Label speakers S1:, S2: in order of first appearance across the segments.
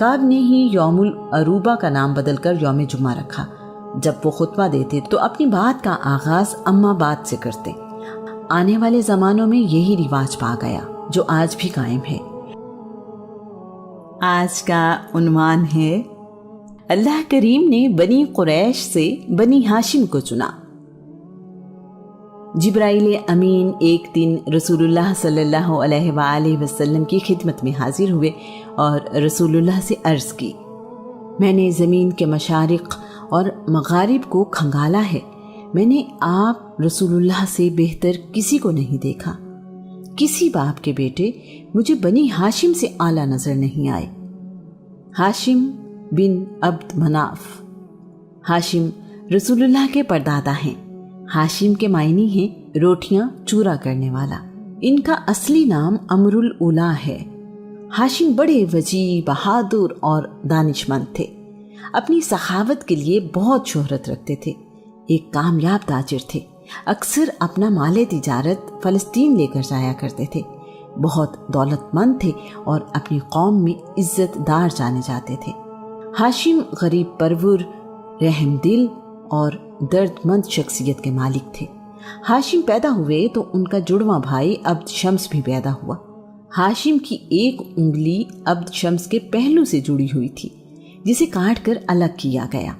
S1: کعب نے ہی یوم العروبہ کا نام بدل کر یوم جمعہ رکھا۔ جب وہ خطبہ دیتے تو اپنی بات کا آغاز اما بات سے کرتے۔ آنے والے زمانوں میں یہی رواج پا گیا جو آج بھی قائم ہے۔ آج کا عنوان ہے اللہ کریم نے بنی قریش سے بنی ہاشم کو چنا۔ جبرائیل امین ایک دن رسول اللہ صلی اللہ علیہ وآلہ وسلم کی خدمت میں حاضر ہوئے اور رسول اللہ سے عرض کی، میں نے زمین کے مشارق اور مغارب کو کھنگالا ہے، میں نے آپ رسول اللہ سے بہتر کسی کو نہیں دیکھا، کسی باپ کے بیٹے مجھے بنی ہاشم سے اعلیٰ نظر نہیں آئے۔ ہاشم بن عبد مناف۔ ہاشم رسول اللہ کے پردادا ہیں۔ ہاشم کے معنی ہیں روٹیاں چورا کرنے والا۔ ان کا اصلی نام امر الاولیٰ ہے۔ ہاشم بڑے وجیح، بہادر اور دانشمند تھے۔ اپنی سخاوت کے لیے بہت شہرت رکھتے تھے۔ ایک کامیاب تاجر تھے۔ اکثر اپنا مال تجارت فلسطین لے کر جایا کرتے تھے۔ بہت دولت مند تھے اور اپنی قوم میں عزت دار جانے جاتے تھے۔ ہاشم غریب پرور، رحم دل اور درد مند شخصیت کے مالک تھے۔ ہاشم پیدا ہوئے تو ان کا جڑواں بھائی عبد شمس بھی پیدا ہوا۔ ہاشم کی ایک انگلی عبد شمس کے پہلو سے جڑی ہوئی تھی، جسے کاٹ کر الگ کیا گیا۔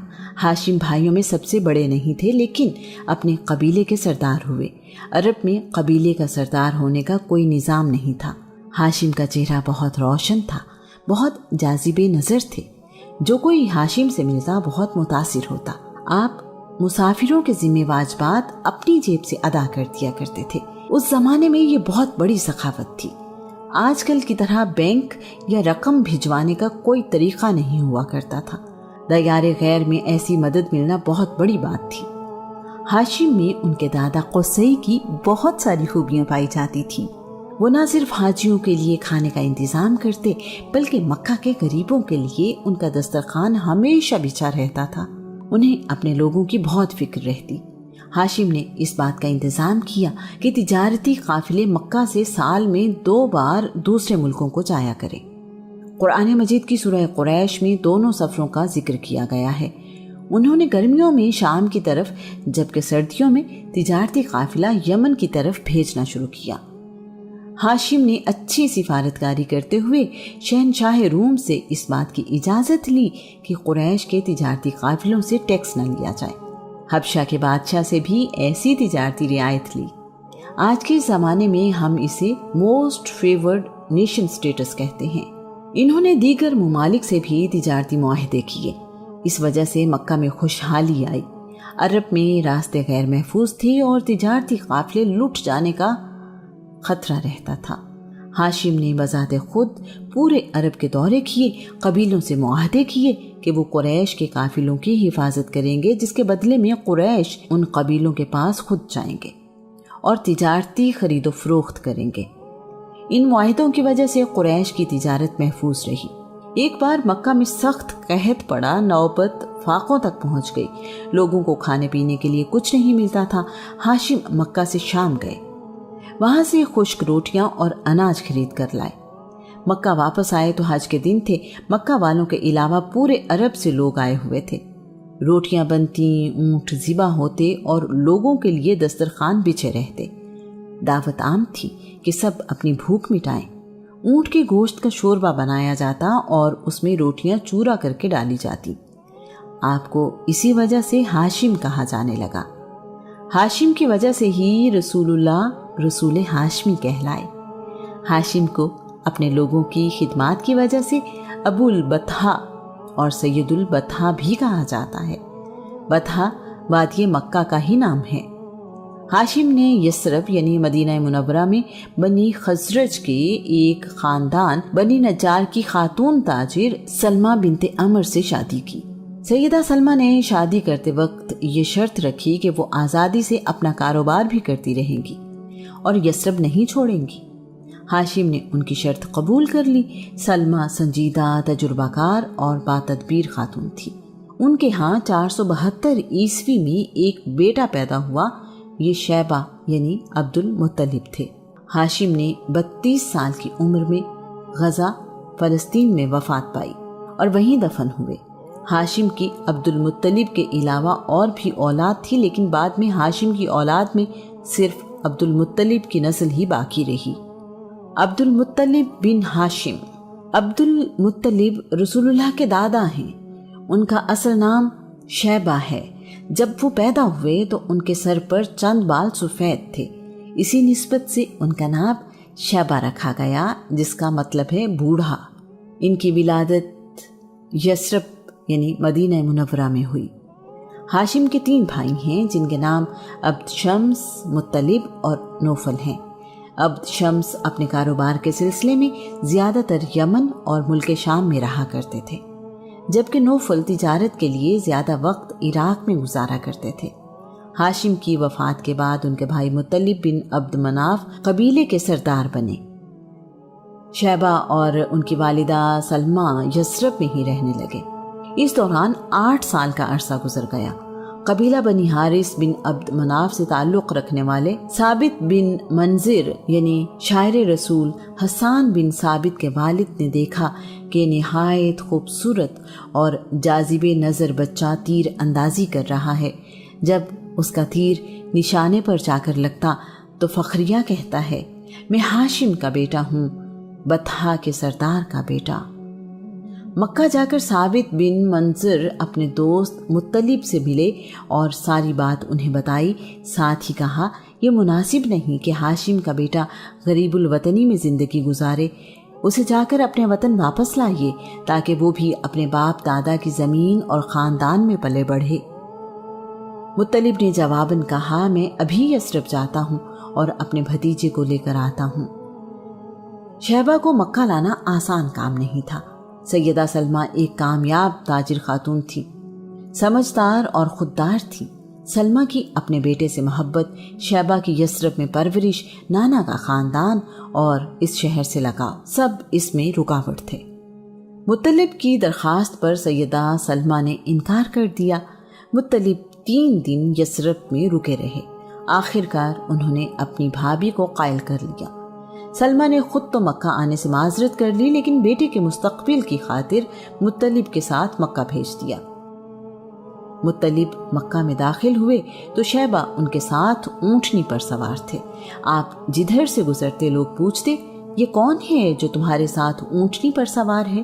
S1: ہاشم بھائیوں میں سب سے بڑے نہیں تھے، لیکن اپنے قبیلے کے سردار ہوئے۔ عرب میں قبیلے کا سردار ہونے کا کوئی نظام نہیں تھا۔ ہاشم کا چہرہ بہت روشن تھا، بہت جاذب نظر تھے۔ جو کوئی ہاشم سے ملتا بہت متاثر ہوتا۔ آپ مسافروں کے ذمہ واجبات اپنی جیب سے ادا کر دیا کرتے تھے۔ اس زمانے میں یہ بہت بڑی سخاوت تھی۔ آج کل کی طرح بینک یا رقم بھجوانے کا کوئی طریقہ نہیں ہوا کرتا تھا۔ دیار غیر میں ایسی مدد ملنا بہت بڑی بات تھی۔ ہاشم میں ان کے دادا قصی کی بہت ساری خوبیاں پائی جاتی تھیں۔ وہ نہ صرف حاجیوں کے لیے کھانے کا انتظام کرتے، بلکہ مکہ کے غریبوں کے لیے ان کا دسترخوان ہمیشہ بچھا رہتا تھا۔ انہیں اپنے لوگوں کی بہت فکر رہتی۔ ہاشم نے اس بات کا انتظام کیا کہ تجارتی قافلے مکہ سے سال میں 2 بار دوسرے ملکوں کو جایا کریں۔ قرآن مجید کی سورہ قریش میں دونوں سفروں کا ذکر کیا گیا ہے۔ انہوں نے گرمیوں میں شام کی طرف جبکہ سردیوں میں تجارتی قافلہ یمن کی طرف بھیجنا شروع کیا۔ ہاشم نے اچھی سفارتکاری کرتے ہوئے شہنشاہ روم سے اس بات کی اجازت لی کہ قریش کے تجارتی قافلوں سے ٹیکس نہ لیا جائے۔ حبشہ کے بادشاہ سے بھی ایسی تجارتی رعایت لی۔ آج کے زمانے میں ہم اسے موسٹ فیورڈ نیشن سٹیٹس کہتے ہیں۔ انہوں نے دیگر ممالک سے بھی تجارتی معاہدے کیے۔ اس وجہ سے مکہ میں خوشحالی آئی۔ عرب میں راستے غیر محفوظ تھے اور تجارتی قافلے لٹ جانے کا خطرہ رہتا تھا۔ ہاشم نے بذات خود پورے عرب کے دورے کیے، قبیلوں سے معاہدے کیے کہ وہ قریش کے قافلوں کی حفاظت کریں گے، جس کے بدلے میں قریش ان قبیلوں کے پاس خود جائیں گے اور تجارتی خرید و فروخت کریں گے۔ ان معاہدوں کی وجہ سے قریش کی تجارت محفوظ رہی۔ ایک بار مکہ میں سخت قحط پڑا، نوبت فاقوں تک پہنچ گئی۔ لوگوں کو کھانے پینے کے لیے کچھ نہیں ملتا تھا۔ ہاشم مکہ سے شام گئے، وہاں سے خشک روٹیاں اور اناج خرید کر لائے۔ مکہ واپس آئے تو حج کے دن تھے۔ مکہ والوں کے علاوہ پورے عرب سے لوگ آئے ہوئے تھے۔ روٹیاں بنتی، اونٹ ذبح ہوتے اور لوگوں کے لیے دسترخوان بچھے رہتے۔ دعوت عام تھی کہ سب اپنی بھوک مٹائیں۔ اونٹ کے گوشت کا شوربہ بنایا جاتا اور اس میں روٹیاں چورا کر کے ڈالی جاتی۔ آپ کو اسی وجہ سے ہاشم کہا جانے لگا۔ ہاشم کی وجہ سے ہی رسول اللہ رسول ہاشمی کہلائے۔ ہاشم کو اپنے لوگوں کی خدمات کی وجہ سے ابو البطحاء اور سید البطحاء بھی کہا جاتا ہے۔ بطحاء وادی مکہ کا ہی نام ہے۔ ہاشم نے یثرب یعنی مدینہ منورہ میں بنی خزرج کے ایک خاندان بنی نجار کی خاتون تاجر سلمہ بنت عمر سے شادی کی۔ سیدہ سلمہ نے شادی کرتے وقت یہ شرط رکھی کہ وہ آزادی سے اپنا کاروبار بھی کرتی رہیں گی اور یثرب نہیں چھوڑیں گی۔ ہاشم نے ان کی شرط قبول کر لی۔ سلمہ سنجیدہ، تجربہ کار اور باتدبیر خاتون تھی۔ ان کے ہاں 472 عیسوی میں ایک بیٹا پیدا ہوا۔ یہ شیبہ یعنی عبد المطلب تھے۔ ہاشم نے 32 سال کی عمر میں غزہ فلسطین میں وفات پائی اور وہیں دفن ہوئے۔ ہاشم کی عبد المطلب کے علاوہ اور بھی اولاد تھی، لیکن بعد میں ہاشم کی اولاد میں صرف عبد المطلب کی نسل ہی باقی رہی۔ عبد المطلب بن ہاشم۔ عبد المطلب رسول اللہ کے دادا ہیں۔ ان کا اصل نام شیبہ ہے۔ جب وہ پیدا ہوئے تو ان کے سر پر چند بال سفید تھے، اسی نسبت سے ان کا نام شیبہ رکھا گیا، جس کا مطلب ہے بوڑھا۔ ان کی ولادت یثرب یعنی مدینہ منورہ میں ہوئی۔ ہاشم کے 3 بھائی ہیں جن کے نام عبد شمس، مطلب اور نوفل ہیں۔ عبد شمس اپنے کاروبار کے سلسلے میں زیادہ تر یمن اور ملک شام میں رہا کرتے تھے، جبکہ نوفل تجارت کے لیے زیادہ وقت عراق میں گزارا کرتے تھے۔ ہاشم کی وفات کے بعد ان کے بھائی مطلب بن عبد مناف قبیلے کے سردار بنے۔ شیبہ اور ان کی والدہ سلمہ یثرب میں ہی رہنے لگے۔ اس دوران 8 سال کا عرصہ گزر گیا۔ قبیلہ بنی حارث بن عبد مناف سے تعلق رکھنے والے ثابت بن منذر یعنی شاعر رسول حسان بن ثابت کے والد نے دیکھا کہ نہایت خوبصورت اور جاذب نظر بچہ تیر اندازی کر رہا ہے۔ جب اس کا تیر نشانے پر جا کر لگتا تو فخریہ کہتا ہے، میں ہاشم کا بیٹا ہوں، بطحا کے سردار کا بیٹا۔ مکہ جا کر ثابت بن منذر اپنے دوست مطلب سے ملے اور ساری بات انہیں بتائی، ساتھ ہی کہا یہ مناسب نہیں کہ ہاشم کا بیٹا غریب الوطنی میں زندگی گزارے، اسے جا کر اپنے وطن واپس لائیے تاکہ وہ بھی اپنے باپ دادا کی زمین اور خاندان میں پلے بڑھے۔ مطلب نے جواباً کہا، میں ابھی یثرب جاتا ہوں اور اپنے بھتیجے کو لے کر آتا ہوں۔ شیبہ کو مکہ لانا آسان کام نہیں تھا۔ سیدہ سلمہ ایک کامیاب تاجر خاتون تھی، سمجھدار اور خوددار تھی۔ سلمہ کی اپنے بیٹے سے محبت، شیبہ کی یثرب میں پرورش، نانا کا خاندان اور اس شہر سے لگاؤ، سب اس میں رکاوٹ تھے۔ مطلب کی درخواست پر سیدہ سلمہ نے انکار کر دیا۔ مطلب 3 دن یثرب میں رکے رہے۔ آخر کار انہوں نے اپنی بھابھی کو قائل کر لیا۔ سلمہ نے خود تو مکہ آنے سے معذرت کر لی، لیکن بیٹے کے مستقبل کی خاطر مطلب کے ساتھ مکہ بھیج دیا۔ مطلب مکہ میں داخل ہوئے تو شیبہ ان کے ساتھ اونٹنی پر سوار تھے۔ آپ جدھر سے گزرتے لوگ پوچھتے، یہ کون ہے جو تمہارے ساتھ اونٹنی پر سوار ہے؟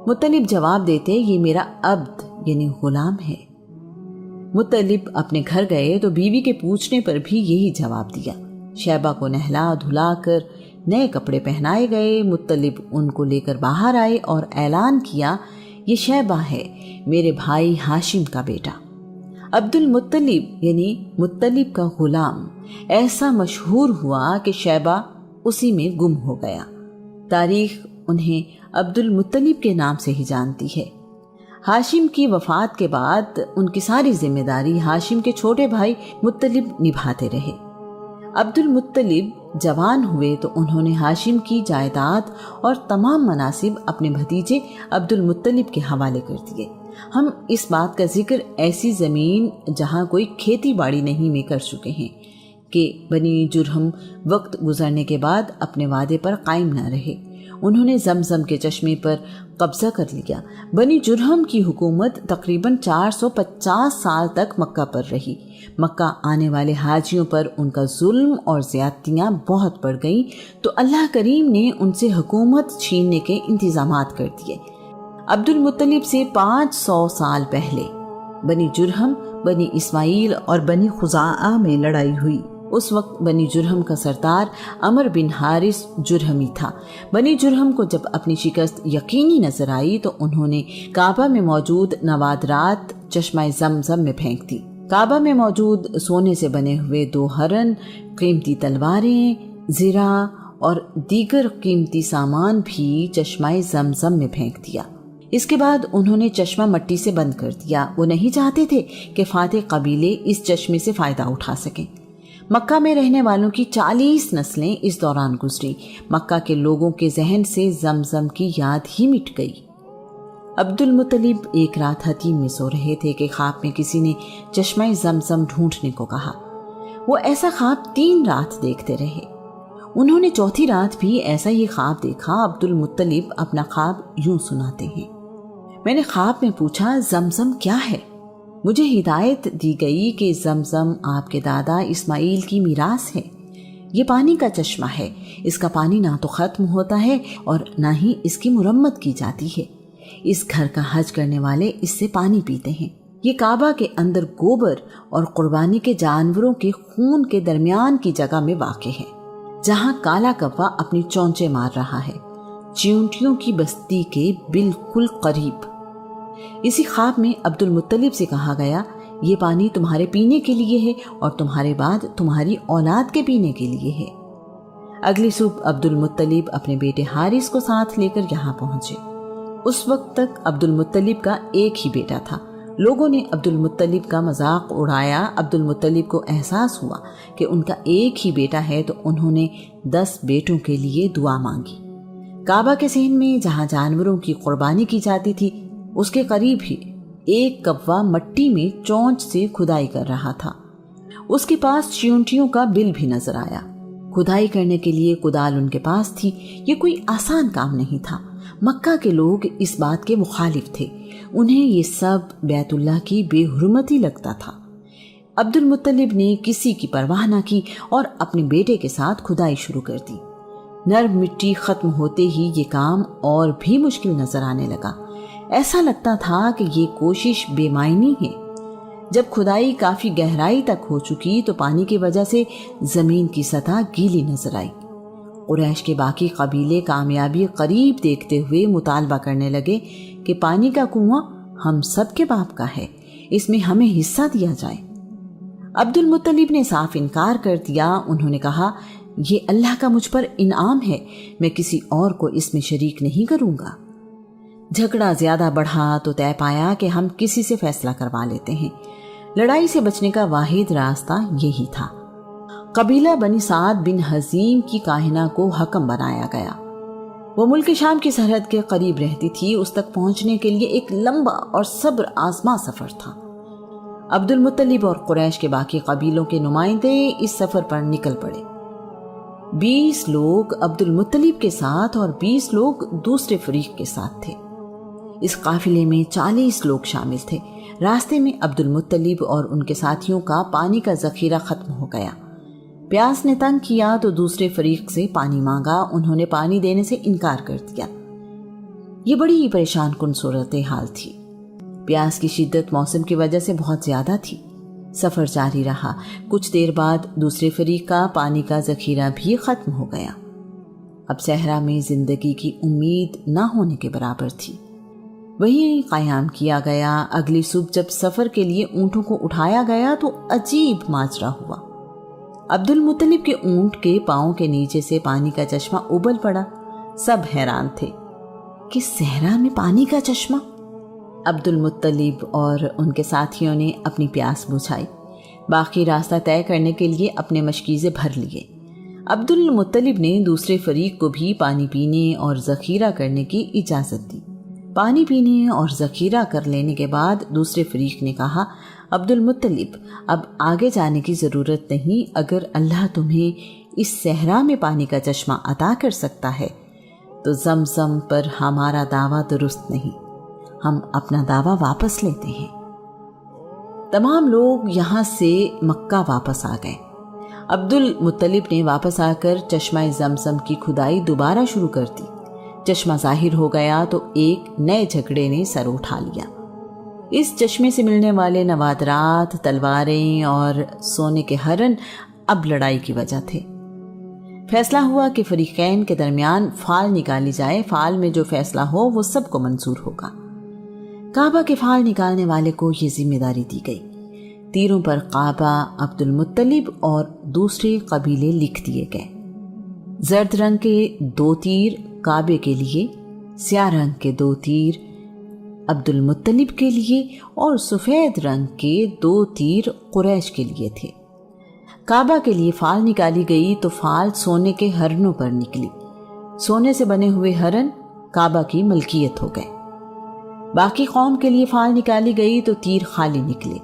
S1: مطلب جواب دیتے، یہ میرا عبد یعنی غلام ہے۔ مطلب اپنے گھر گئے تو بیوی کے پوچھنے پر بھی یہی جواب دیا۔ شیبہ کو نہلا دھلا کر نئے کپڑے پہنائے گئے۔ مطلب ان کو لے کر باہر آئے اور اعلان کیا، یہ شیبہ ہے، میرے بھائی ہاشم کا بیٹا۔ عبد المطلب یعنی مطلب کا غلام ایسا مشہور ہوا کہ شیبہ اسی میں گم ہو گیا۔ تاریخ انہیں عبد المطلب کے نام سے ہی جانتی ہے۔ ہاشم کی وفات کے بعد ان کی ساری ذمہ داری ہاشم کے چھوٹے بھائی مطلب نبھاتے رہے۔ عبد المطلب جوان ہوئے تو انہوں نے ہاشم کی جائیداد اور تمام مناصب اپنے بھتیجے عبد المطلب کے حوالے کر دیے۔ ہم اس بات کا ذکر ایسی زمین جہاں کوئی کھیتی باڑی نہیں میں کر چکے ہیں کہ بنی جرہم وقت گزرنے کے بعد اپنے وعدے پر قائم نہ رہے۔ انہوں نے زمزم کے چشمے پر قبضہ کر لیا۔ بنی جرہم کی حکومت تقریباً 450 سال تک مکہ پر رہی۔ مکہ آنے والے حاجیوں پر ان کا ظلم اور زیادتیاں بہت بڑھ گئیں تو اللہ کریم نے ان سے حکومت چھیننے کے انتظامات کر دیے۔ عبد المطلب سے 500 سال پہلے بنی جرہم، بنی اسماعیل اور بنی خزاعہ میں لڑائی ہوئی۔ اس وقت بنی جرہم کا سردار عمر بن حارث جرہمی تھا۔ بنی جرہم کو جب اپنی شکست یقینی نظر آئی تو انہوں نے کعبہ میں موجود نوادرات چشمہ زمزم میں پھینک دی۔ کعبہ میں موجود سونے سے بنے ہوئے 2 ہرن، قیمتی تلواریں، زرہ اور دیگر قیمتی سامان بھی چشمہ زمزم میں پھینک دیا۔ اس کے بعد انہوں نے چشمہ مٹی سے بند کر دیا۔ وہ نہیں چاہتے تھے کہ فاتح قبیلے اس چشمے سے فائدہ اٹھا سکیں۔ مکہ میں رہنے والوں کی 40 نسلیں اس دوران گزری۔ مکہ کے لوگوں کے ذہن سے زمزم کی یاد ہی مٹ گئی۔ عبد المطلب ایک رات حتیم میں سو رہے تھے کہ خواب میں کسی نے چشمہ زمزم ڈھونڈنے کو کہا۔ وہ ایسا خواب 3 رات دیکھتے رہے۔ انہوں نے 4تھی رات بھی ایسا ہی خواب دیکھا۔ عبد المطلب اپنا خواب یوں سناتے ہیں۔ میں نے خواب میں پوچھا زمزم کیا ہے؟ مجھے ہدایت دی گئی کہ زمزم آپ کے دادا اسماعیل کی میراث ہے، یہ پانی کا چشمہ ہے، اس کا پانی نہ تو ختم ہوتا ہے اور نہ ہی اس کی مرمت کی جاتی ہے، اس گھر کا حج کرنے والے اس سے پانی پیتے ہیں، یہ کعبہ کے اندر گوبر اور قربانی کے جانوروں کے خون کے درمیان کی جگہ میں واقع ہے، جہاں کالا کوا اپنی چونچے مار رہا ہے، چیونٹیوں کی بستی کے بالکل قریب۔ اسی خواب میں عبد المطلب سے کہا گیا یہ پانی تمہارے پینے کے لیے ہے اور تمہارے بعد تمہاری اولاد کے پینے کے لیے ہے۔ اگلی صبح عبد المطلب اپنے بیٹے حارث کو ساتھ لے کر یہاں پہنچے۔ اس وقت تک عبد المطلب کا ایک ہی بیٹا تھا۔ لوگوں نے عبد المطلب کا مذاق اڑایا۔ عبد المطلب کو احساس ہوا کہ ان کا ایک ہی بیٹا ہے تو انہوں نے 10 بیٹوں کے لیے دعا مانگی۔ کعبہ کے صحن میں جہاں جانوروں کی قربانی کی جاتی تھی اس کے قریب ہی ایک کوا مٹی میں چونچ سے کھدائی کر رہا تھا۔ اس کے پاس چیونٹیوں کا بل بھی نظر آیا۔ کھدائی کرنے کے لیے کدال ان کے پاس تھی۔ یہ کوئی آسان کام نہیں تھا۔ مکہ کے لوگ اس بات کے مخالف تھے، انہیں یہ سب بیت اللہ کی بے حرمتی لگتا تھا۔ عبد المطلب نے کسی کی پرواہ نہ کی اور اپنے بیٹے کے ساتھ کھدائی شروع کر دی۔ نرم مٹی ختم ہوتے ہی یہ کام اور بھی مشکل نظر آنے لگا۔ ایسا لگتا تھا کہ یہ کوشش بے معنی ہے۔ جب کھدائی کافی گہرائی تک ہو چکی تو پانی کی وجہ سے زمین کی سطح گیلی نظر آئی۔ قریش کے باقی قبیلے کامیابی قریب دیکھتے ہوئے مطالبہ کرنے لگے کہ پانی کا کنواں ہم سب کے باپ کا ہے، اس میں ہمیں حصہ دیا جائے۔ عبد المطلب نے صاف انکار کر دیا۔ انہوں نے کہا یہ اللہ کا مجھ پر انعام ہے، میں کسی اور کو اس میں شریک نہیں کروں گا۔ جھگڑا زیادہ بڑھا تو طے پایا کہ ہم کسی سے فیصلہ کروا لیتے ہیں۔ لڑائی سے بچنے کا واحد راستہ یہی تھا۔ قبیلہ بنی سعد بن حزیم کی کاہنہ کو حکم بنایا گیا۔ وہ ملک شام کی سرحد کے قریب رہتی تھی۔ اس تک پہنچنے کے لیے ایک لمبا اور صبر آزما سفر تھا۔ عبد المطلب اور قریش کے باقی قبیلوں کے نمائندے اس سفر پر نکل پڑے۔ 20 لوگ عبد المطلب کے ساتھ اور 20 لوگ دوسرے فریق کے ساتھ تھے۔ اس قافلے میں 40 لوگ شامل تھے۔ راستے میں عبد المطلب اور ان کے ساتھیوں کا پانی کا ذخیرہ ختم ہو گیا۔ پیاس نے تنگ کیا تو دوسرے فریق سے پانی مانگا، انہوں نے پانی دینے سے انکار کر دیا۔ یہ بڑی ہی پریشان کن صورتحال تھی۔ پیاس کی شدت موسم کی وجہ سے بہت زیادہ تھی۔ سفر جاری رہا۔ کچھ دیر بعد دوسرے فریق کا پانی کا ذخیرہ بھی ختم ہو گیا۔ اب صحرا میں زندگی کی امید نہ ہونے کے برابر تھی۔ وہیں قیام کیا گیا۔ اگلی صبح جب سفر کے لیے اونٹوں کو اٹھایا گیا تو عجیب ماجرا ہوا۔ عبد المطلب کے اونٹ کے پاؤں کے نیچے سے پانی کا چشمہ ابل پڑا۔ سب حیران تھے کہ صحرا میں پانی کا چشمہ۔ عبد المطلب اور ان کے ساتھیوں نے اپنی پیاس بجھائی۔ باقی راستہ طے کرنے کے لیے اپنے مشکیزے بھر لیے۔ عبد المطلب نے دوسرے فریق کو بھی پانی پینے اور ذخیرہ کرنے کی اجازت دی۔ پانی پینے اور ذخیرہ کر لینے کے بعد دوسرے فریق نے کہا عبد المطلب اب آگے جانے کی ضرورت نہیں، اگر اللہ تمہیں اس صحرا میں پانی کا چشمہ عطا کر سکتا ہے تو زمزم پر ہمارا دعویٰ درست نہیں، ہم اپنا دعویٰ واپس لیتے ہیں۔ تمام لوگ یہاں سے مکہ واپس آ گئے۔ عبد المطلب نے واپس آ کر چشمہ زمزم کی کھدائی دوبارہ شروع کر دی۔ چشمہ ظاہر ہو گیا تو ایک نئے جھگڑے نے سر اٹھا لیا۔ اس چشمے سے ملنے والے نوادرات، تلواریں اور سونے کے ہرن اب لڑائی کی وجہ تھے۔ فیصلہ ہوا کہ فریقین کے درمیان فال نکالی جائے۔ فال میں جو فیصلہ ہو وہ سب کو منظور ہوگا۔ کعبہ کے فال نکالنے والے کو یہ ذمہ داری دی گئی۔ تیروں پر کعبہ، عبد المطلب اور دوسرے قبیلے لکھ دیے گئے۔ زرد رنگ کے 2 تیر کعبے کے لیے، سیاہ رنگ کے 2 تیر عبد المطلب کے لیے اور سفید رنگ کے 2 تیر قریش کے لیے تھے۔ کعبہ کے لیے فال نکالی گئی تو فال سونے کے ہرنوں پر نکلی۔ سونے سے بنے ہوئے ہرن کعبہ کی ملکیت ہو گئے۔ باقی قوم کے لیے فال نکالی گئی تو تیر خالی نکلے۔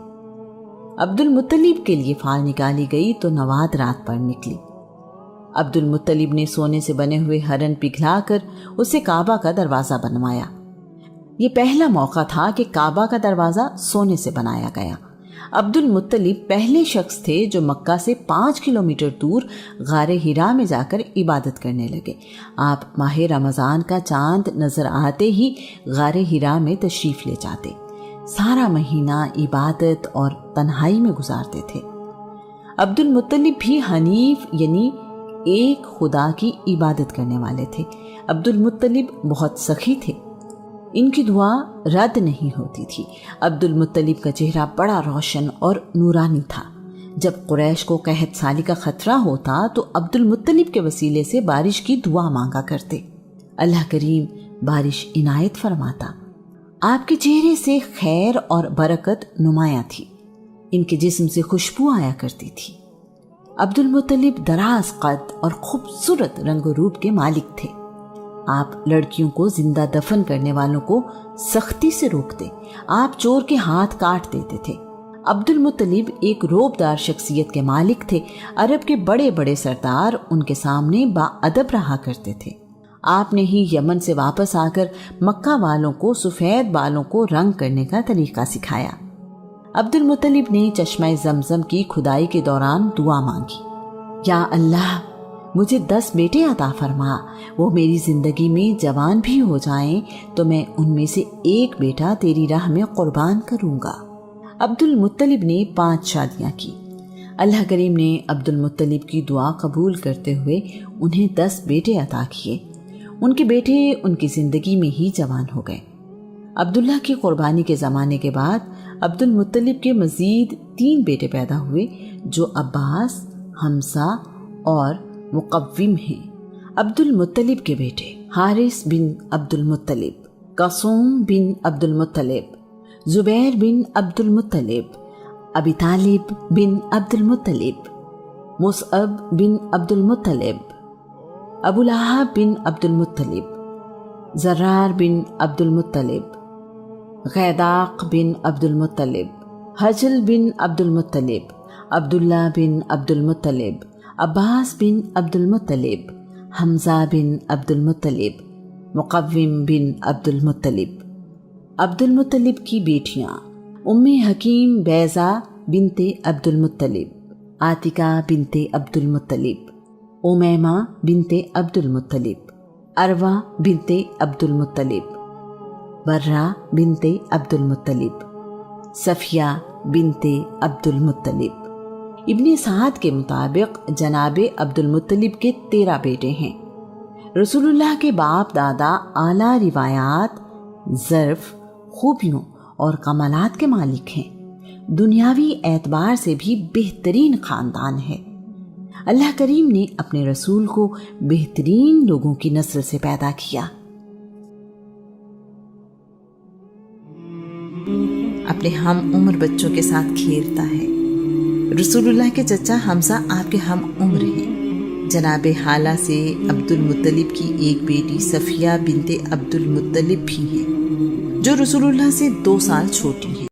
S1: عبد المطلب کے لیے فال نکالی گئی تو نواد رات پر نکلی۔ عبد المطلب نے سونے سے بنے ہوئے ہرن پگھلا کر اسے کعبہ کا دروازہ بنوایا۔ یہ پہلا موقع تھا کہ کعبہ کا دروازہ سونے سے بنایا گیا۔ عبد المطلب پہلے شخص تھے جو مکہ سے 5 کلومیٹر دور غار ہرا میں جا کر عبادت کرنے لگے۔ آپ ماہ رمضان کا چاند نظر آتے ہی غار ہرا میں تشریف لے جاتے، سارا مہینہ عبادت اور تنہائی میں گزارتے تھے۔ عبد المطلب بھی حنیف یعنی ایک خدا کی عبادت کرنے والے تھے۔ عبد المطلب بہت سخی تھے، ان کی دعا رد نہیں ہوتی تھی۔ عبد المطلب کا چہرہ بڑا روشن اور نورانی تھا۔ جب قریش کو قحط سالی کا خطرہ ہوتا تو عبد المطلب کے وسیلے سے بارش کی دعا مانگا کرتے، اللہ کریم بارش عنایت فرماتا۔ آپ کے چہرے سے خیر اور برکت نمایاں تھی، ان کے جسم سے خوشبو آیا کرتی تھی۔ عبد المطلب دراز قد اور خوبصورت رنگ و روپ کے مالک تھے۔ آپ لڑکیوں کو زندہ دفن کرنے والوں کو سختی سے روکتے، آپ چور کے ہاتھ کاٹ دیتے تھے۔ عبد المطلب ایک روبدار شخصیت کے مالک تھے۔ عرب کے بڑے بڑے سردار ان کے سامنے باادب رہا کرتے تھے۔ آپ نے ہی یمن سے واپس آ کر مکہ والوں کو سفید بالوں کو رنگ کرنے کا طریقہ سکھایا۔ عبد المطلب نے چشمہ زمزم کی کھدائی کے دوران دعا مانگی، یا اللہ مجھے 10 بیٹے عطا فرما، وہ میری زندگی میں جوان بھی ہو جائیں تو میں ان میں سے ایک بیٹا تیری راہ میں قربان کروں گا۔ عبد المطلب نے 5 شادیاں کی۔ اللہ کریم نے عبد المطلب کی دعا قبول کرتے ہوئے انہیں 10 بیٹے عطا کیے۔ ان کے بیٹے ان کی زندگی میں ہی جوان ہو گئے۔ عبداللہ کی قربانی کے زمانے کے بعد عبد المطلب کے مزید 3 بیٹے پیدا ہوئے جو عباس، حمزہ اور مقوم ہیں۔ عبد المطلب کے بیٹے حارث بن عبد المطلب، قاسم بن عبد المطلب، زبیر بن عبد المطلب، ابی طالب بن عبد المطلب، مصعب بن عبد المطلب، ابو لہب بن عبد المطلب، زرار بن عبد المطلب، غیداق بن عبد المطلب، حجل بن عبد المطلب، عبداللہ بن عبد المطلب، عباس بن عبد المطلب، حمزہ بن عبد المطلب، مقوم بن عبد المطلب۔ عبد المطلب کی بیٹیاں ام حکیم بیضہ بنت عبد المطلب، عاتکہ بنت عبد المطلب، امیمہ بنت عبد المطلب، عروہ بنت عبد المطلب، برہ بنت عبد المطلب، صفیہ بنت عبد المطلب۔ ابن سعد کے مطابق جناب عبد المطلب کے 13 بیٹے ہیں۔ رسول اللہ کے باپ دادا اعلیٰ روایات، ظرف، خوبیوں اور کمالات کے مالک ہیں۔ دنیاوی اعتبار سے بھی بہترین خاندان ہے۔ اللہ کریم نے اپنے رسول کو بہترین لوگوں کی نسل سے پیدا کیا۔ اپنے ہم عمر بچوں کے ساتھ کھیلتا ہے۔ رسول اللہ کے چچا حمزہ آپ کے ہم عمر ہیں۔ جناب حالہ سے عبد المطلب کی ایک بیٹی صفیہ بنت عبد المطلب بھی ہیں جو رسول اللہ سے 2 سال چھوٹی ہیں۔